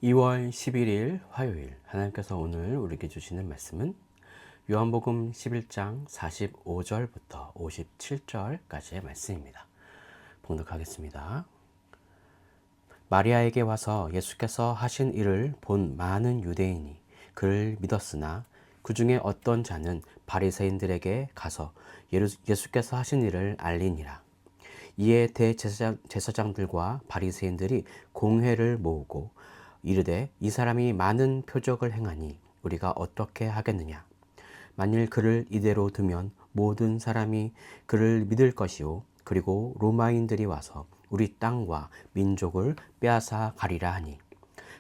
2월 11일 화요일, 하나님께서 오늘 우리에게 주시는 말씀은 요한복음 11장 45절부터 57절까지의 말씀입니다. 봉독하겠습니다. 마리아에게 와서 예수께서 하신 일을 본 많은 유대인이 그를 믿었으나 그 중에 어떤 자는 바리새인들에게 가서 예수께서 하신 일을 알리니라. 이에 대제사장들과 바리새인들이 공회를 모으고 이르되 이 사람이 많은 표적을 행하니 우리가 어떻게 하겠느냐. 만일 그를 이대로 두면 모든 사람이 그를 믿을 것이요 그리고 로마인들이 와서 우리 땅과 민족을 빼앗아 가리라 하니,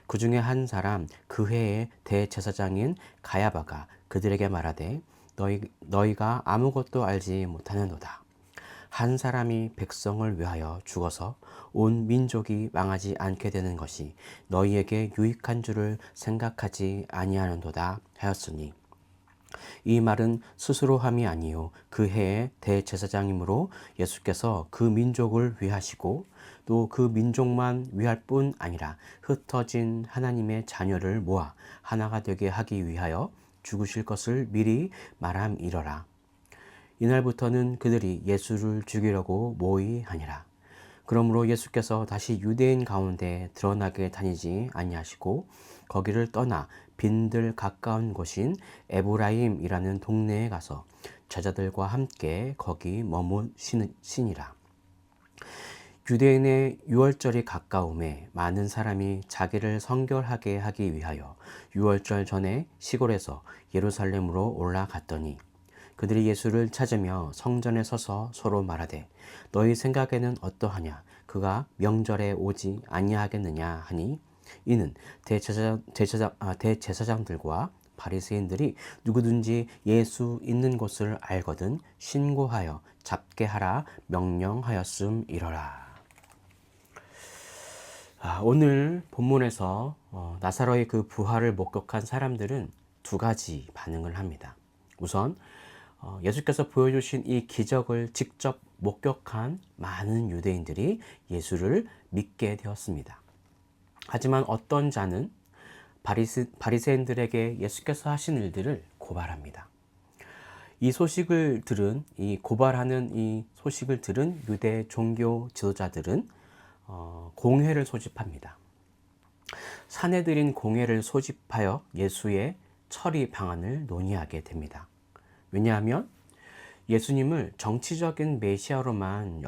그 중에 한 사람 그 해의 대제사장인 가야바가 그들에게 말하되 너희가 아무것도 알지 못하는도다. 한 사람이 백성을 위하여 죽어서 온 민족이 망하지 않게 되는 것이 너희에게 유익한 줄을 생각하지 아니하는도다 하였으니, 이 말은 스스로 함이 아니요 그 해의 대제사장이므로 예수께서 그 민족을 위하시고 또 그 민족만 위할 뿐 아니라 흩어진 하나님의 자녀를 모아 하나가 되게 하기 위하여 죽으실 것을 미리 말함이러라. 이날부터는 그들이 예수를 죽이려고 모의하니라. 그러므로 예수께서 다시 유대인 가운데 드러나게 다니지 아니하시고 거기를 떠나 빈들 가까운 곳인 에브라임이라는 동네에 가서 제자들과 함께 거기 머무시니라. 유대인의 유월절이 가까움에 많은 사람이 자기를 성결하게 하기 위하여 유월절 전에 시골에서 예루살렘으로 올라갔더니, 그들이 예수를 찾으며 성전에 서서 서로 말하되 너희 생각에는 어떠하냐. 그가 명절에 오지 아니하겠느냐 하니, 이는 대제사장들과 바리새인들이 누구든지 예수 있는 곳을 알거든 신고하여 잡게 하라 명령하였음이러라. 오늘 본문에서 나사로의 그 부활을 목격한 사람들은 두 가지 반응을 합니다. 우선 예수께서 보여주신 이 기적을 직접 목격한 많은 유대인들이 예수를 믿게 되었습니다. 하지만 어떤 자는 바리새인들에게 예수께서 하신 일들을 고발합니다. 이 고발하는 이 소식을 들은 유대 종교 지도자들은 공회를 소집합니다. 사내들인 공회를 소집하여 예수의 처리 방안을 논의하게 됩니다. 왜냐하면 예수님을 정치적인 메시아로만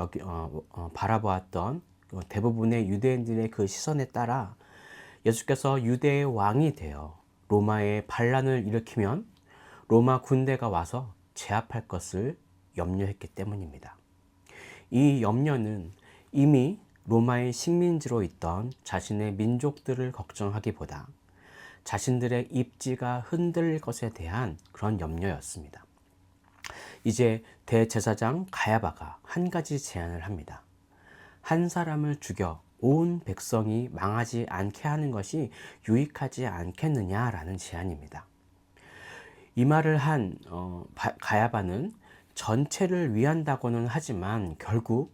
바라보았던 대부분의 유대인들의 그 시선에 따라 예수께서 유대의 왕이 되어 로마의 반란을 일으키면 로마 군대가 와서 제압할 것을 염려했기 때문입니다. 이 염려는 이미 로마의 식민지로 있던 자신의 민족들을 걱정하기보다 자신들의 입지가 흔들릴 것에 대한 그런 염려였습니다. 이제 대제사장 가야바가 한 가지 제안을 합니다. 한 사람을 죽여 온 백성이 망하지 않게 하는 것이 유익하지 않겠느냐라는 제안입니다. 이 말을 한 가야바는 전체를 위한다고는 하지만 결국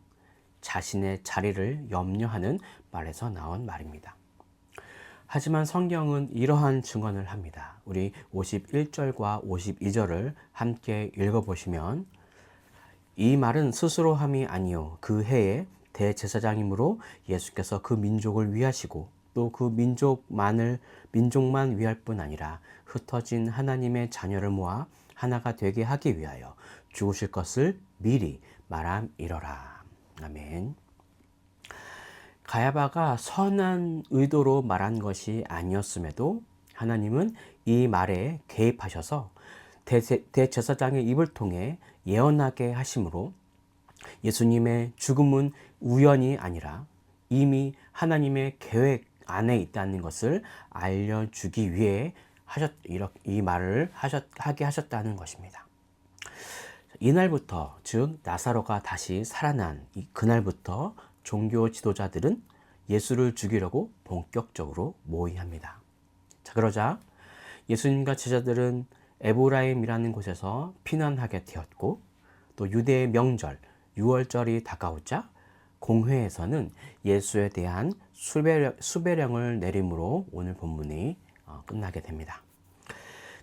자신의 자리를 염려하는 말에서 나온 말입니다. 하지만 성경은 이러한 증언을 합니다. 우리 51절과 52절을 함께 읽어보시면, 이 말은 스스로 함이 아니요 그 해의 대제사장이므로 예수께서 그 민족을 위하시고 또 그 민족만 위할 뿐 아니라 흩어진 하나님의 자녀를 모아 하나가 되게 하기 위하여 죽으실 것을 미리 말함이러라. 아멘. 가야바가 선한 의도로 말한 것이 아니었음에도 하나님은 이 말에 개입하셔서 대제사장의 입을 통해 예언하게 하심으로 예수님의 죽음은 우연이 아니라 이미 하나님의 계획 안에 있다는 것을 알려주기 위해 이 말을 하게 하셨다는 것입니다. 이날부터, 즉 나사로가 다시 살아난 그날부터 종교 지도자들은 예수를 죽이려고 본격적으로 모의합니다. 그러자 예수님과 제자들은 에브라임이라는 곳에서 피난하게 되었고, 또 유대의 명절 유월절이 다가오자 공회에서는 예수에 대한 수배령을 내림으로 오늘 본문이 끝나게 됩니다.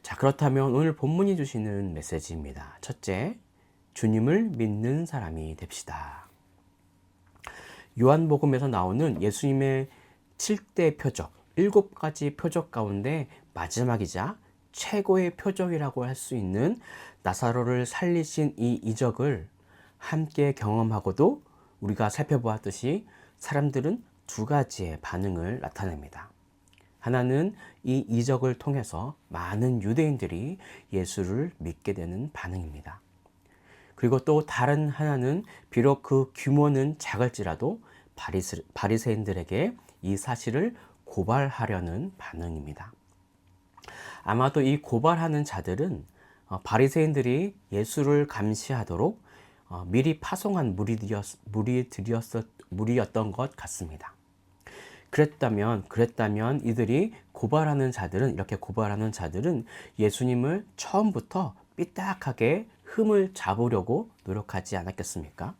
자, 그렇다면 오늘 본문이 주시는 메시지입니다. 첫째, 주님을 믿는 사람이 됩시다. 요한복음에서 나오는 예수님의 7대 표적, 7가지 표적 가운데 마지막이자 최고의 표적이라고 할 수 있는 나사로를 살리신 이 이적을 함께 경험하고도 우리가 살펴보았듯이 사람들은 두 가지의 반응을 나타냅니다. 하나는 이 이적을 통해서 많은 유대인들이 예수를 믿게 되는 반응입니다. 그리고 또 다른 하나는 비록 그 규모는 작을지라도 바리새인들에게 이 사실을 고발하려는 반응입니다. 아마도 이 고발하는 자들은 바리새인들이 예수를 감시하도록 미리 파송한 무리였던 것 같습니다. 그랬다면 이들이 이렇게 고발하는 자들은 예수님을 처음부터 삐딱하게 흠을 잡으려고 노력하지 않았겠습니까?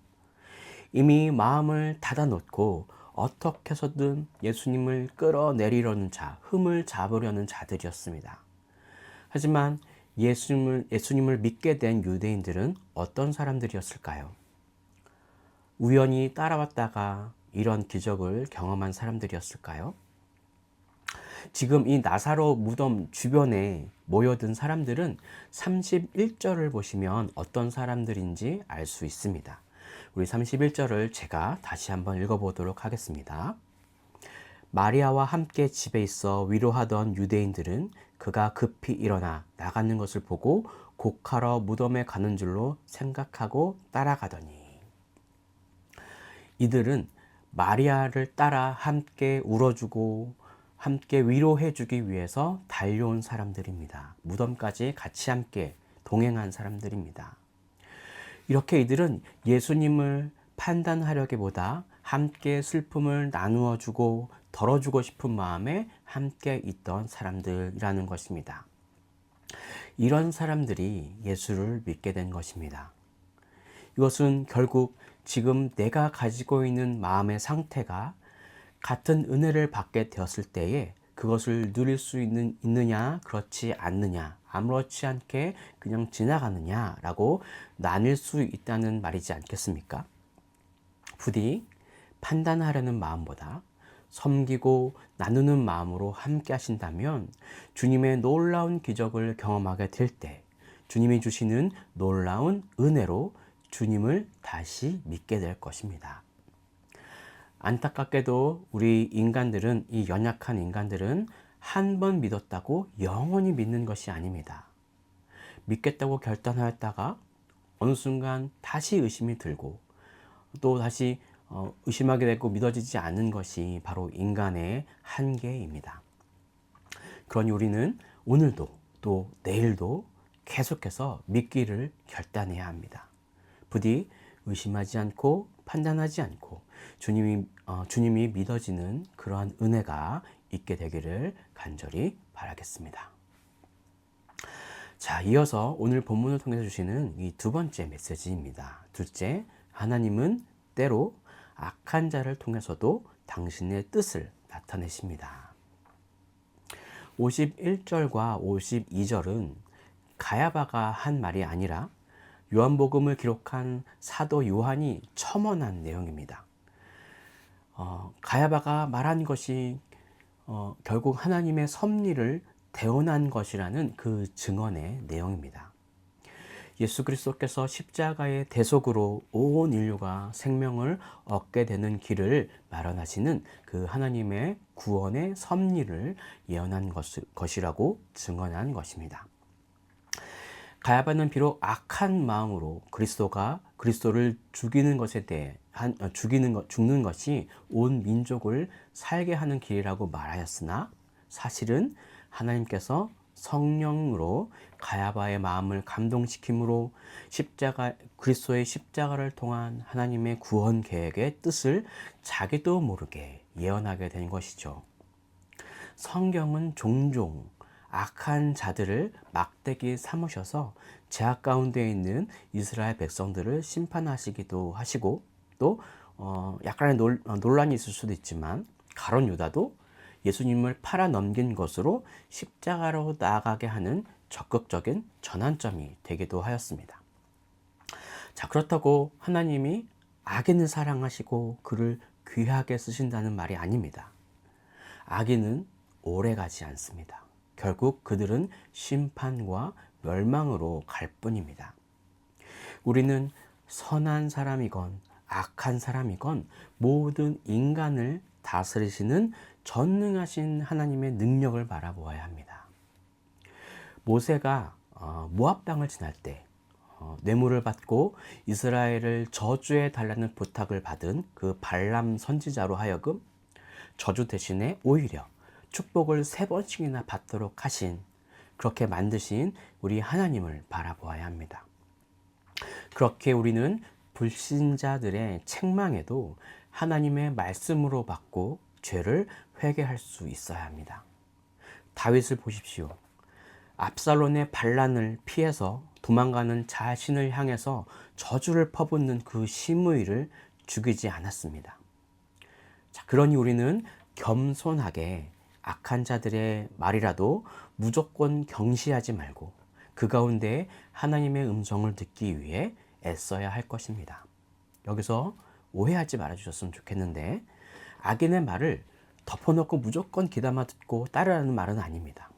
이미 마음을 닫아놓고 어떻게 해서든 예수님을 끌어내리려는 흠을 잡으려는 자들이었습니다. 하지만 예수님을 믿게 된 유대인들은 어떤 사람들이었을까요? 우연히 따라왔다가 이런 기적을 경험한 사람들이었을까요? 지금 이 나사로 무덤 주변에 모여든 사람들은 31절을 보시면 어떤 사람들인지 알 수 있습니다. 우리 31절을 제가 다시 한번 읽어보도록 하겠습니다. 마리아와 함께 집에 있어 위로하던 유대인들은 그가 급히 일어나 나가는 것을 보고 곡하러 무덤에 가는 줄로 생각하고 따라가더니, 이들은 마리아를 따라 함께 울어주고 함께 위로해주기 위해서 달려온 사람들입니다. 무덤까지 같이 함께 동행한 사람들입니다. 이렇게 이들은 예수님을 판단하려기보다 함께 슬픔을 나누어주고 덜어주고 싶은 마음에 함께 있던 사람들이라는 것입니다. 이런 사람들이 예수를 믿게 된 것입니다. 이것은 결국 지금 내가 가지고 있는 마음의 상태가 같은 은혜를 받게 되었을 때에 그것을 누릴 수 있느냐, 그렇지 않느냐, 아무렇지 않게 그냥 지나가느냐라고 나뉠 수 있다는 말이지 않겠습니까? 부디 판단하려는 마음보다 섬기고 나누는 마음으로 함께 하신다면 주님의 놀라운 기적을 경험하게 될 때 주님이 주시는 놀라운 은혜로 주님을 다시 믿게 될 것입니다. 안타깝게도 이 연약한 인간들은 한 번 믿었다고 영원히 믿는 것이 아닙니다. 믿겠다고 결단하였다가 어느 순간 다시 의심이 들고 또 다시 의심하게 되고 믿어지지 않는 것이 바로 인간의 한계입니다. 그러니 우리는 오늘도 또 내일도 계속해서 믿기를 결단해야 합니다. 부디 의심하지 않고 판단하지 않고 주님이 믿어지는 그러한 은혜가 있게 되기를 간절히 바라겠습니다. 자, 이어서 오늘 본문을 통해서 주시는 이 두 번째 메시지입니다. 둘째, 하나님은 때로 악한 자를 통해서도 당신의 뜻을 나타내십니다. 51절과 52절은 가야바가 한 말이 아니라 요한복음을 기록한 사도 요한이 첨언한 내용입니다. 가야바가 말한 것이 결국 하나님의 섭리를 대언한 것이라는 그 증언의 내용입니다. 예수 그리스도께서 십자가의 대속으로 온 인류가 생명을 얻게 되는 길을 마련하시는 그 하나님의 구원의 섭리를 예언한 것이라고 증언한 것입니다. 가야바는 비록 악한 마음으로 그리스도를 죽이는 죽는 것이 온 민족을 살게 하는 길이라고 말하였으나 사실은 하나님께서 성령으로 가야바의 마음을 감동시킴으로 그리스도의 십자가를 통한 하나님의 구원 계획의 뜻을 자기도 모르게 예언하게 된 것이죠. 성경은 종종 악한 자들을 막대기 삼으셔서 제약 가운데 있는 이스라엘 백성들을 심판하시기도 하시고 또 약간의 논란이 있을 수도 있지만 가룟 유다도 예수님을 팔아 넘긴 것으로 십자가로 나아가게 하는 적극적인 전환점이 되기도 하였습니다. 자, 그렇다고 하나님이 악인을 사랑하시고 그를 귀하게 쓰신다는 말이 아닙니다. 악인은 오래가지 않습니다. 결국 그들은 심판과 멸망으로 갈 뿐입니다. 우리는 선한 사람이건 악한 사람이건 모든 인간을 다스리시는 전능하신 하나님의 능력을 바라보아야 합니다. 모세가 모압 땅을 지날 때 뇌물을 받고 이스라엘을 저주해 달라는 부탁을 받은 그 발람 선지자로 하여금 저주 대신에 오히려 축복을 3번씩이나 받도록 하신, 그렇게 만드신 우리 하나님을 바라보아야 합니다. 그렇게 우리는 불신자들의 책망에도 하나님의 말씀으로 받고 죄를 회개할 수 있어야 합니다. 다윗을 보십시오. 압살롬의 반란을 피해서 도망가는 자신을 향해서 저주를 퍼붓는 그 시므이를 죽이지 않았습니다. 자, 그러니 우리는 겸손하게 악한 자들의 말이라도 무조건 경시하지 말고 그 가운데 하나님의 음성을 듣기 위해 애써야 할 것입니다. 여기서 오해하지 말아주셨으면 좋겠는데, 악인의 말을 덮어놓고 무조건 귀담아 듣고 따르라는 말은 아닙니다.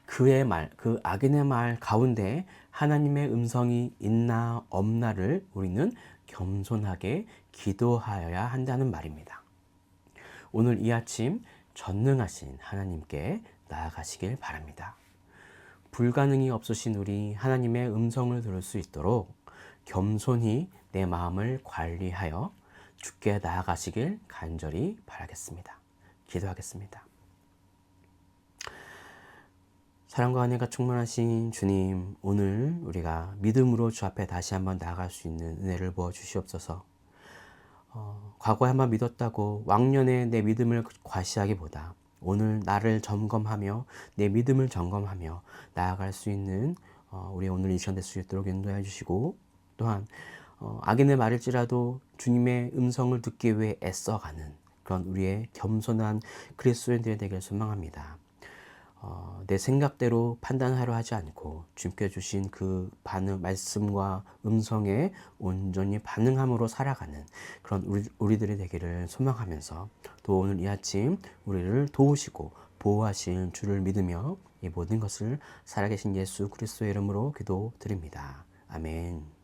그의 말, 그 악인의 말 가운데 하나님의 음성이 있나 없나를 우리는 겸손하게 기도하여야 한다는 말입니다. 오늘 이 아침 전능하신 하나님께 나아가시길 바랍니다. 불가능이 없으신 우리 하나님의 음성을 들을 수 있도록 겸손히 내 마음을 관리하여 주께 나아가시길 간절히 바라겠습니다. 기도하겠습니다. 사랑과 은혜가 충만하신 주님, 오늘 우리가 믿음으로 주 앞에 다시 한번 나아갈 수 있는 은혜를 부어 주시옵소서. 과거에 한번 믿었다고 왕년에 내 믿음을 과시하기보다 오늘 나를 점검하며 내 믿음을 점검하며 나아갈 수 있는 우리 오늘 이 시간 될 수 있도록 인도해 주시고, 또한 악인의 말일지라도 주님의 음성을 듣기 위해 애써가는 그런 우리의 겸손한 그리스도인들이 되길 소망합니다. 내 생각대로 판단하려 하지 않고 주님께 주신 그 말씀과 음성에 온전히 반응함으로 살아가는 그런 우리들이 되기를 소망하면서, 또 오늘 이 아침 우리를 도우시고 보호하실 주를 믿으며 이 모든 것을 살아계신 예수 그리스도의 이름으로 기도드립니다. 아멘.